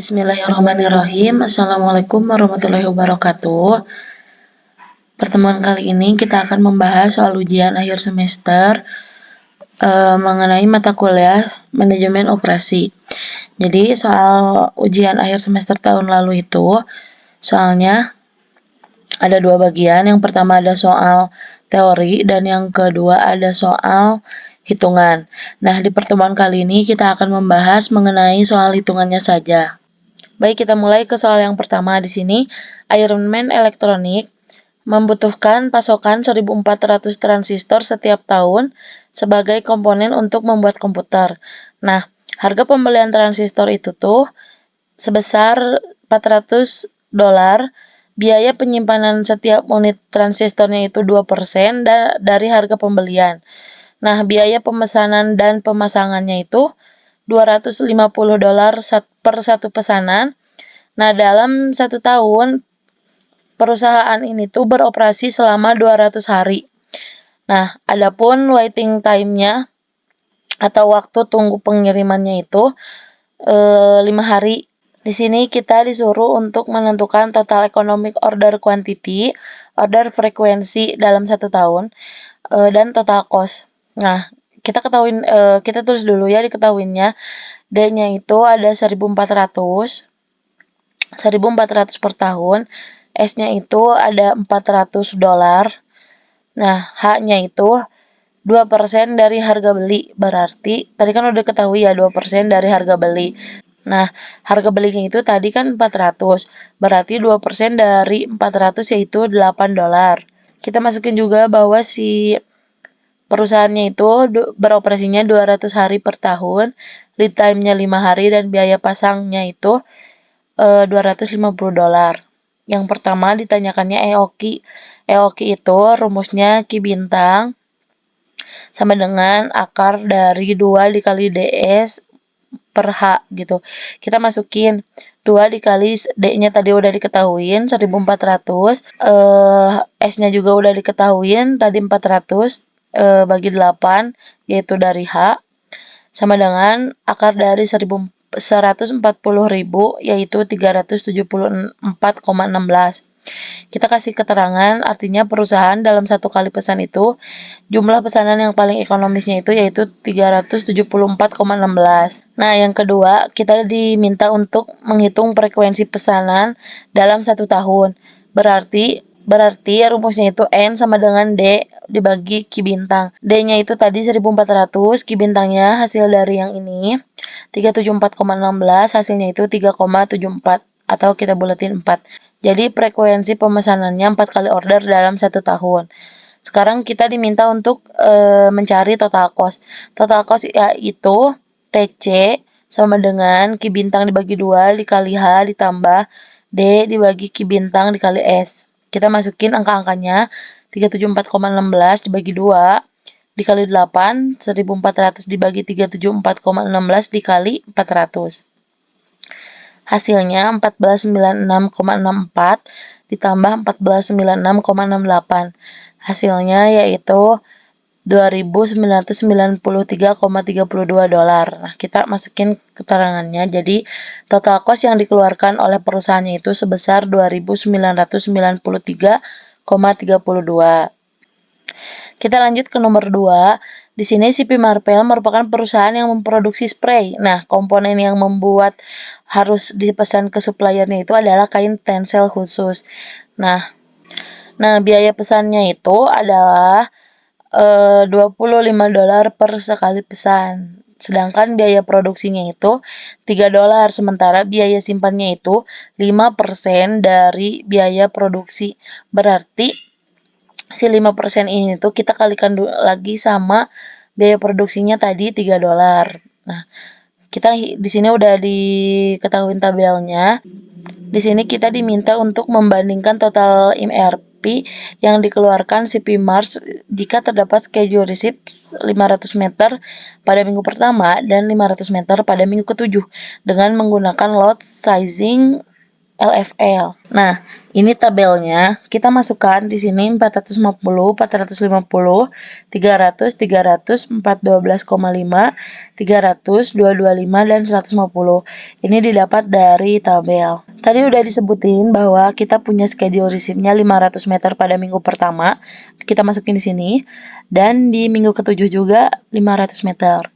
Bismillahirrahmanirrahim. Assalamualaikum warahmatullahi wabarakatuh. Pertemuan kali ini kita akan membahas soal ujian akhir semester mengenai mata kuliah manajemen operasi. Jadi soal ujian akhir semester tahun lalu itu soalnya ada dua bagian. Yang pertama ada soal teori dan yang kedua ada soal hitungan. Nah, di pertemuan kali ini kita akan membahas mengenai soal hitungannya saja. Baik, kita mulai ke soal yang pertama di sini. Ironman Elektronik membutuhkan pasokan 1.400 transistor setiap tahun sebagai komponen untuk membuat komputer. Nah, harga pembelian transistor itu tuh sebesar $400. Biaya penyimpanan setiap unit transistornya itu 2% dari harga pembelian. Nah, biaya pemesanan dan pemasangannya itu $250 per satu pesanan. Nah, dalam 1 tahun perusahaan ini tuh beroperasi selama 200 hari. Nah, adapun waiting time-nya atau waktu tunggu pengirimannya itu 5 hari. Di sini kita disuruh untuk menentukan total economic order quantity, order frekuensi dalam 1 tahun, dan total cost. Nah, kita tulis dulu ya diketahuinya. D-nya itu ada 1.400 per tahun. S-nya itu ada $400. Nah, H-nya itu 2% dari harga beli. Berarti, tadi kan udah ketahui ya 2% dari harga beli. Nah, harga belinya itu tadi kan 400. Berarti 2% dari 400 yaitu $8. Kita masukin juga bahwa si perusahaannya itu beroperasinya 200 hari per tahun, lead time-nya 5 hari, dan biaya pasangnya itu $250. Yang pertama ditanyakannya EOQ. EOQ itu rumusnya Q bintang sama dengan akar dari 2 dikali DS per H gitu. Kita masukin 2 dikali D-nya tadi udah diketahuin 1.400, S-nya juga udah diketahuin tadi 400, bagi 8 yaitu dari H sama dengan akar dari 140.000 yaitu 374,16. Kita kasih keterangan artinya perusahaan dalam 1 kali pesan itu jumlah pesanan yang paling ekonomisnya itu yaitu 374,16. Nah, yang kedua kita diminta untuk menghitung frekuensi pesanan dalam 1 tahun. Berarti rumusnya itu N sama dengan D dibagi Q bintang. D-nya itu tadi 1.400, Q bintangnya hasil dari yang ini 374,16, hasilnya itu 3,74 atau kita bulatin 4. Jadi frekuensi pemesanannya 4 kali order dalam 1 tahun. Sekarang kita diminta untuk mencari total cost. Total cost yaitu TC sama dengan Q bintang dibagi 2 dikali H ditambah D dibagi Q bintang dikali S. Kita masukin angka-angkanya 374,16 dibagi 2 dikali 8, 1.400 dibagi 374,16 dikali 400. Hasilnya 1496,64 ditambah 1496,68. Hasilnya yaitu $2.993,32. Nah, kita masukin keterangannya. Jadi, total cost yang dikeluarkan oleh perusahaannya itu sebesar $2.993,32. Kita lanjut ke nomor 2. Di sini CP Marvel merupakan perusahaan yang memproduksi spray. Nah, komponen yang membuat harus dipesan ke suppliernya itu adalah kain tensel khusus. Nah, biaya pesannya itu adalah $25 per sekali pesan. Sedangkan biaya produksinya itu $3, sementara biaya simpannya itu 5% dari biaya produksi. Berarti si 5% ini tuh kita kalikan lagi sama biaya produksinya tadi $3. Nah, kita di sini udah diketahui tabelnya. Di sini kita diminta untuk membandingkan total MRP yang dikeluarkan CP Mars jika terdapat schedule receipt 500 meter pada minggu pertama dan 500 meter pada minggu ke-7 dengan menggunakan lot sizing LFL. Nah, ini tabelnya. Kita masukkan di sini 450, 450, 300, 300, 412,5, 300, 225, dan 150. Ini didapat dari tabel. Tadi udah disebutin bahwa kita punya schedule receive-nya 500 meter pada minggu pertama. Kita masukin di sini. Dan di minggu ke-7 juga 500 meter.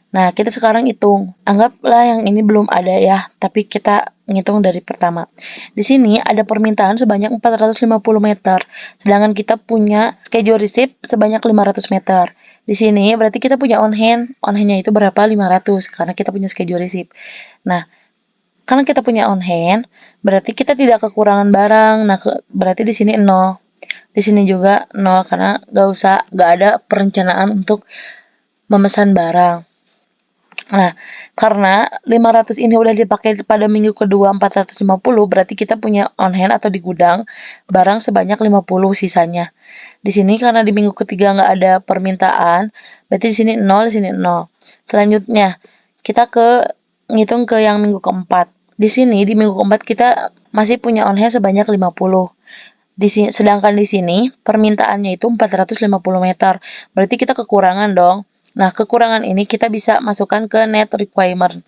Nah, kita sekarang hitung. Anggaplah yang ini belum ada ya, tapi kita ngitung dari pertama. Di sini ada permintaan sebanyak 450 meter, sedangkan kita punya schedule receipt sebanyak 500 meter. Di sini berarti kita punya on hand. On hand-nya itu berapa? 500, karena kita punya schedule receipt. Nah, karena kita punya on hand, berarti kita tidak kekurangan barang. Nah, berarti di sini 0. Di sini juga 0, karena nggak ada perencanaan untuk memesan barang. Nah, karena 500 ini udah dipakai pada minggu kedua 450, berarti kita punya on hand atau di gudang barang sebanyak 50 sisanya. Di sini karena di minggu ketiga nggak ada permintaan, berarti di sini 0, di sini 0. Selanjutnya, kita ngitung ke yang minggu keempat. Di sini di minggu keempat kita masih punya on hand sebanyak 50. Sedangkan di sini permintaannya itu 450 meter. Berarti kita kekurangan dong. Nah, kekurangan ini kita bisa masukkan ke net requirement.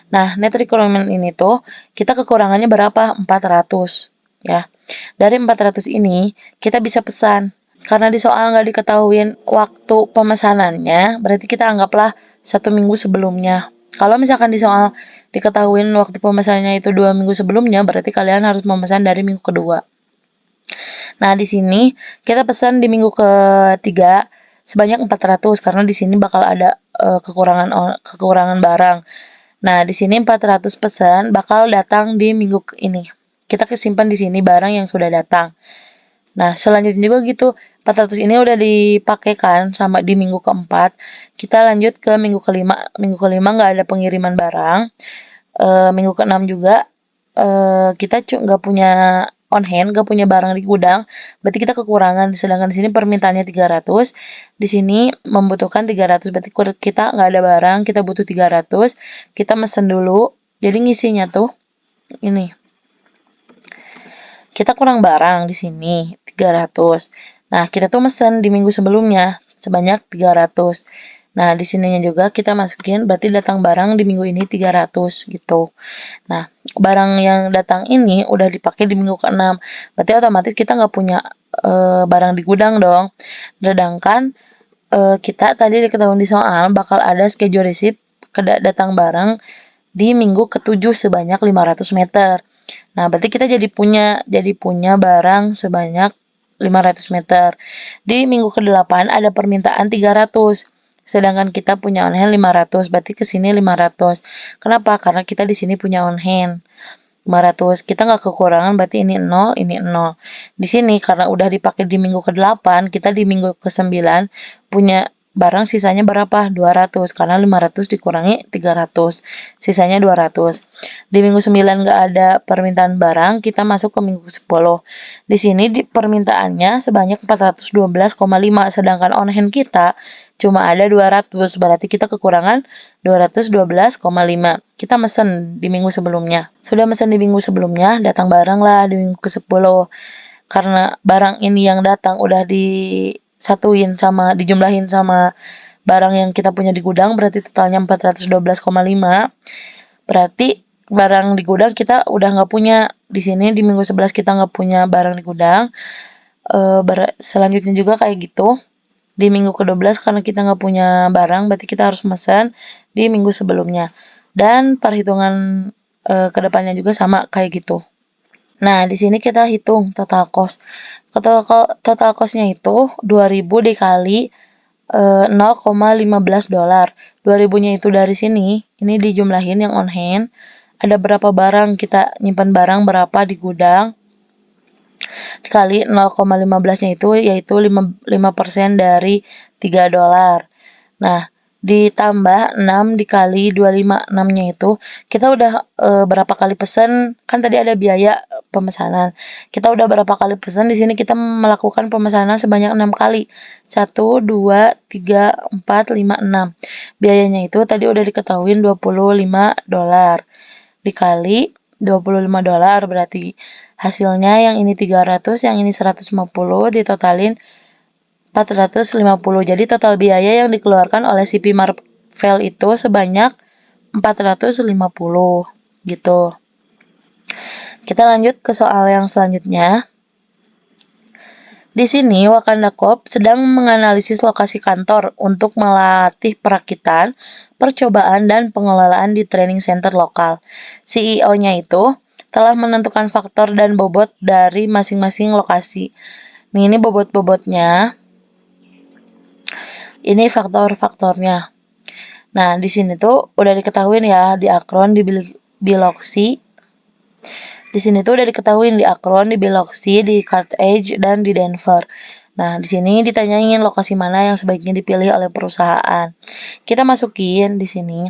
Nah, net requirement ini tuh kita kekurangannya berapa? 400 ya. Dari 400 ini kita bisa pesan. Karena di soal nggak diketahuin waktu pemesanannya, berarti kita anggaplah 1 minggu sebelumnya. Kalau misalkan di soal diketahuin waktu pemesanannya itu 2 minggu sebelumnya, berarti kalian harus memesan dari minggu kedua. Nah, di sini kita pesan di minggu ketiga sebanyak 400 karena di sini bakal ada kekurangan barang. Nah, di sini 400 pesan bakal datang di minggu ini. Kita kesimpan di sini barang yang sudah datang. Nah, selanjutnya juga gitu. 400 ini udah dipakai kan sama di minggu keempat. Kita lanjut ke minggu kelima. Minggu kelima nggak ada pengiriman barang. Minggu keenam juga kita nggak punya on hand, nggak punya barang di gudang, berarti kita kekurangan. Sedangkan di sini permintaannya 300, di sini membutuhkan 300, berarti kita nggak ada barang, kita butuh 300, kita mesen dulu. Jadi ngisinya tuh ini. Kita kurang barang di sini 300. Nah, kita tuh mesen di minggu sebelumnya sebanyak 300. Nah, di sininya juga kita masukin berarti datang barang di minggu ini 300 gitu. Nah, barang yang datang ini udah dipakai di minggu ke-6. Berarti otomatis kita nggak punya barang di gudang dong. Sedangkan kita tadi diketahui di soal bakal ada schedule receipt datang barang di minggu ke-7 sebanyak 500 meter. Nah, berarti kita jadi punya barang sebanyak 500 meter. Di minggu ke-8 ada permintaan 300. Sedangkan kita punya on hand 500, berarti ke sini 500. Kenapa? Karena kita di sini punya on hand 500. Kita nggak kekurangan, berarti ini 0, ini 0. Di sini karena udah dipakai di minggu ke-8, kita di minggu ke-9 punya barang sisanya berapa? 200. Karena 500 dikurangi 300. Sisanya 200. Di minggu 9 nggak ada permintaan barang, kita masuk ke minggu ke-10. Di sini permintaannya sebanyak 412,5, sedangkan on hand kita cuma ada 200, berarti kita kekurangan 212,5. Kita mesen di minggu sebelumnya. Sudah mesen di minggu sebelumnya, datang barang lah di minggu ke-10. Karena barang ini yang datang udah dijumlahin sama barang yang kita punya di gudang, berarti totalnya 412,5. Berarti barang di gudang kita udah nggak punya. Di sini di minggu 11 kita nggak punya barang di gudang. Selanjutnya juga kayak gitu. Di minggu ke-12 karena kita nggak punya barang, berarti kita harus pesan di minggu sebelumnya. Dan perhitungan kedepannya juga sama kayak gitu. Nah, di sini kita hitung total cost. Total cost-nya itu 2000 dikali 0,15 dolar. 2000-nya itu dari sini, ini dijumlahin yang on hand. Ada berapa barang, kita nyimpan barang berapa di gudang. Dikali 0,15-nya itu yaitu 5% dari 3 dolar. Nah, ditambah 6 dikali 25, 6-nya itu kita udah berapa kali pesan, kan tadi ada biaya pemesanan. Kita udah berapa kali pesan, di sini kita melakukan pemesanan sebanyak 6 kali. 1 2 3 4 5 6. Biayanya itu tadi udah diketahuin 25 dolar. Dikali $25, berarti hasilnya yang ini 300, yang ini 150, ditotalin 450. Jadi total biaya yang dikeluarkan oleh si P Marvel itu sebanyak 450 gitu. Kita lanjut ke soal yang selanjutnya. Di sini Wakanda Corp sedang menganalisis lokasi kantor untuk melatih perakitan, percobaan, dan pengelolaan di training center lokal. CEO-nya itu telah menentukan faktor dan bobot dari masing-masing lokasi. Ini bobot-bobotnya. Ini faktor-faktornya. Nah, di sini tuh udah diketahuin ya di Akron, di Biloxi. Di sini tuh udah diketahuin di Akron, di Biloxi, di Carthage, dan di Denver. Nah, di sini ditanyain lokasi mana yang sebaiknya dipilih oleh perusahaan. Kita masukin di sini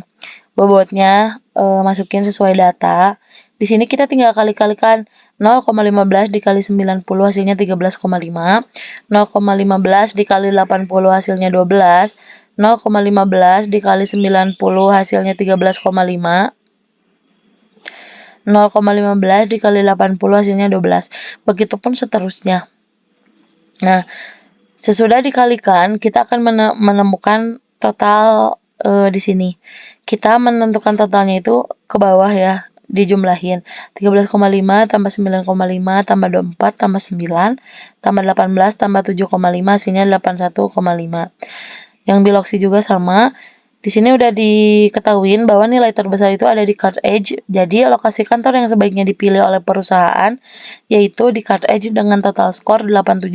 bobotnya, masukin sesuai data. Di sini kita tinggal kali-kalikan 0,15 dikali 90 hasilnya 13,5, 0,15 dikali 80 hasilnya 12, 0,15 dikali 90 hasilnya 13,5, 0,15 dikali 80 hasilnya 12. Begitupun seterusnya. Nah, sesudah dikalikan, kita akan menemukan total di sini. Kita menentukan totalnya itu ke bawah ya, dijumlahin. 13,5 tambah 9,5 tambah 24 tambah 9 tambah 18 tambah 7,5 hasilnya 81,5. Yang Biloxi juga sama. Di sini udah diketahuin bahwa nilai terbesar itu ada di Carthage. Jadi lokasi kantor yang sebaiknya dipilih oleh perusahaan yaitu di Carthage dengan total skor 87,5.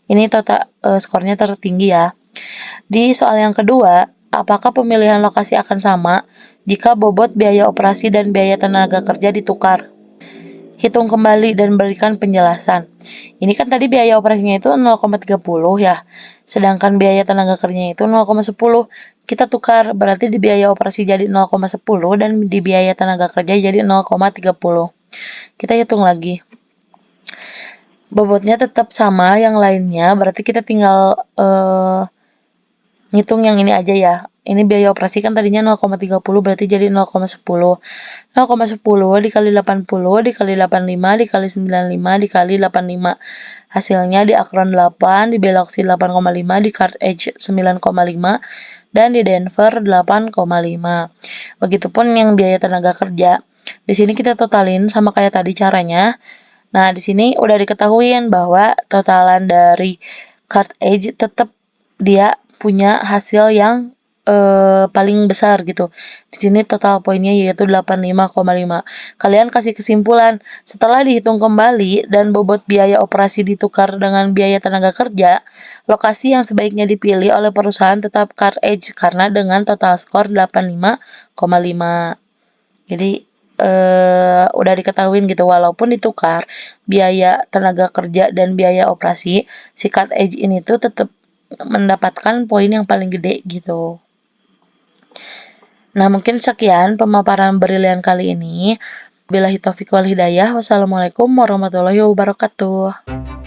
Ini total skornya tertinggi ya. Di soal yang kedua, apakah pemilihan lokasi akan sama jika bobot biaya operasi dan biaya tenaga kerja ditukar? Hitung kembali dan berikan penjelasan. Ini kan tadi biaya operasinya itu 0,30 ya. Sedangkan biaya tenaga kerjanya itu 0,10. Kita tukar, berarti di biaya operasi jadi 0,10 dan di biaya tenaga kerja jadi 0,30. Kita hitung lagi. Bobotnya tetap sama yang lainnya, berarti kita tinggal ngitung yang ini aja ya. Ini biaya operasi kan tadinya 0,30 berarti jadi 0,10. 0,10 dikali 80 dikali 85 dikali 95 dikali 85. Hasilnya di Akron 8, di Biloxi 8,5, di Carthage 9,5, dan di Denver 8,5. Begitupun yang biaya tenaga kerja. Di sini kita totalin sama kayak tadi caranya. Nah, di sini udah diketahuin bahwa totalan dari Carthage tetap dia punya hasil yang paling besar gitu. Di sini total poinnya yaitu 85,5. Kalian kasih kesimpulan, setelah dihitung kembali dan bobot biaya operasi ditukar dengan biaya tenaga kerja, lokasi yang sebaiknya dipilih oleh perusahaan tetap Carthage karena dengan total skor 85,5. Jadi udah diketahuin gitu, walaupun ditukar biaya tenaga kerja dan biaya operasi, si Carthage ini tuh tetap mendapatkan poin yang paling gede gitu. Nah, mungkin sekian pemaparan brilian kali ini. Billahi taufiq wal hidayah. Wassalamualaikum warahmatullahi wabarakatuh.